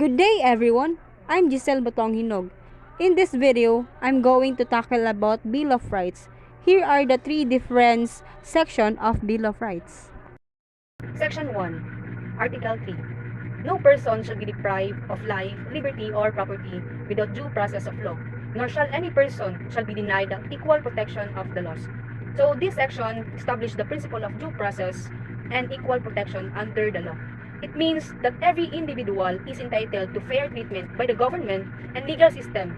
Good day everyone, I'm Giselle Batong Hinog. In this video, I'm going to tackle about Bill of Rights. Here are the three different sections of Bill of Rights. Section 1, Article 3. No person shall be deprived of life, liberty, or property without due process of law, nor shall any person shall be denied the equal protection of the laws. So this section establishes the principle of due process and equal protection under the law. It means that every individual is entitled to fair treatment by the government and legal system.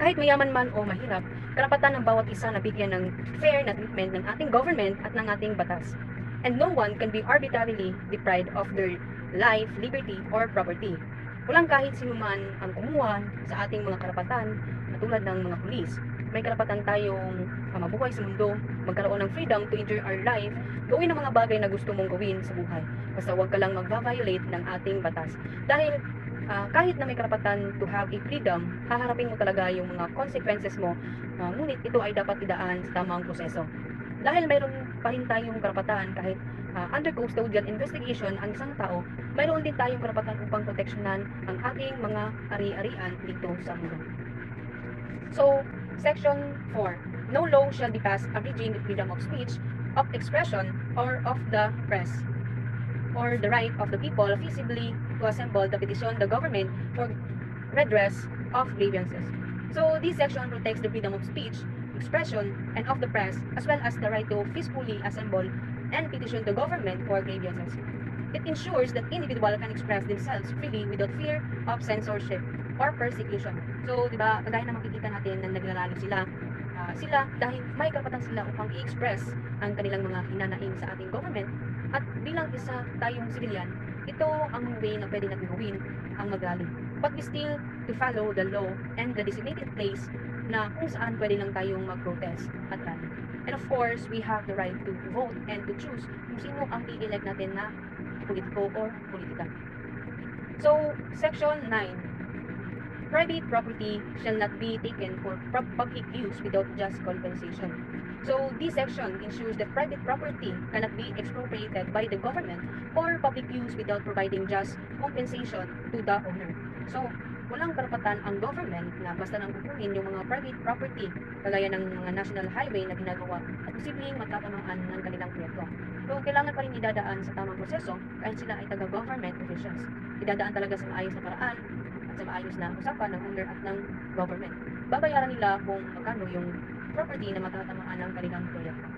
Kahit mayaman man o mahirap, karapatan ng bawat isa na bigyan ng fair na treatment ng ating government at ng ating batas. And no one can be arbitrarily deprived of their life, liberty, or property. Walang kahit sino man ang kumuha sa ating mga karapatan, katulad ng mga pulis. May karapatan tayong mabuhay sa mundo, magkaroon ng freedom to enjoy our life, gawin ang mga bagay na gusto mong gawin sa buhay. Basta huwag ka lang mag-violate ng ating batas. Dahil kahit na may karapatan to have a freedom, haharapin mo talaga yung mga consequences mo, ngunit ito ay dapat idaan sa tamang proseso. Dahil mayroon pa rin tayong karapatan kahit under custodial investigation ang isang tao, mayroon din tayong karapatan upang proteksyonan ang ating mga ari-arian dito sa mundo. So, Section 4. No law shall be passed abridging the freedom of speech, of expression, or of the press, or the right of the people feasibly to assemble the petition the government for redress of grievances. So, this section protects the freedom of speech, expression, and of the press, as well as the right to peacefully assemble and petition the government for grievances. It ensures that individuals can express themselves freely without fear of censorship or persecution. So, di ba, kagaya na makikita natin na naglalalo sila dahil may karapatan sila upang i-express ang kanilang mga hinanaing sa ating government, at bilang isa tayong civilian, ito ang way na pwede natin gawin ang mag-rally. But we still to follow the law and the designated place na kung saan pwede lang tayong mag-protest at rally. And of course, we have the right to vote and to choose kung sino ang i-elect natin na politiko or politika. So, Section 9. Private property shall not be taken for public use without just compensation. So, this section ensures that private property cannot be expropriated by the government for public use without providing just compensation to the owner. So, walang karapatan ang government na basta nang kukunin yung mga private property kagaya ng mga national highway na ginagawa at posibleng matatamaan ng kanilang proyekto. So, kailangan pa rin idadaan sa tamang proseso kahit sila ay taga-government officials. Idadaan talaga sa maayos na paraan at sa maayos na usapan ng owner at ng government. Babayaran nila kung magkano yung property na matatamaan ng kanilang proyekto.